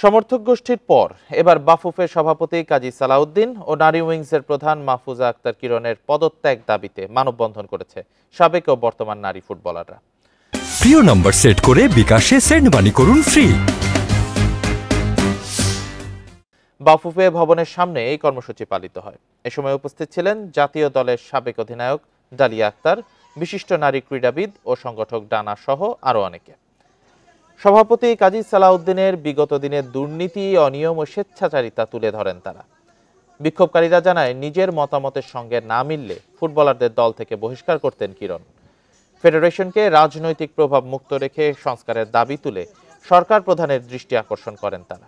সমর্থক গোষ্ঠীর পর এবার বাফুফের সভাপতি কাজী সালাউদ্দিন ও নারী উইংসের প্রধান মাহফুজা আক্তার কিরণের পদত্যাগ দাবিতে মানববন্ধন করেছে সাবেক ও বর্তমান নারী ফুটবলাররা। প্রিয় নম্বর সেট করে বিকাশে সেন্ড মানি করুন ফ্রি। বাফুফে ভবনের সামনে এই কর্মসূচি পালিত হয়। এ সময় উপস্থিত ছিলেন জাতীয় দলের সাবেক অধিনায়ক ডালিয়া আক্তার, বিশিষ্ট নারী ক্রীড়াবিদ ও সংগঠক ডানা সহ আরো অনেকে। সভাপতি কাজী সালাউদ্দিনের বিগত দিনের দুর্নীতি, অনিয়ম ও স্বেচ্ছাচারিতা তুলে ধরেন তারা। বিক্ষোভকারীরা জানায়, নিজের মতামতের সঙ্গে না মিললে ফুটবলারদের দল থেকে বহিষ্কার করতেন কিরণ। ফেডারেশনকে রাজনৈতিক প্রভাব মুক্ত রেখে সংস্কারের দাবি তুলে সরকার প্রধানের দৃষ্টি আকর্ষণ করেন তারা।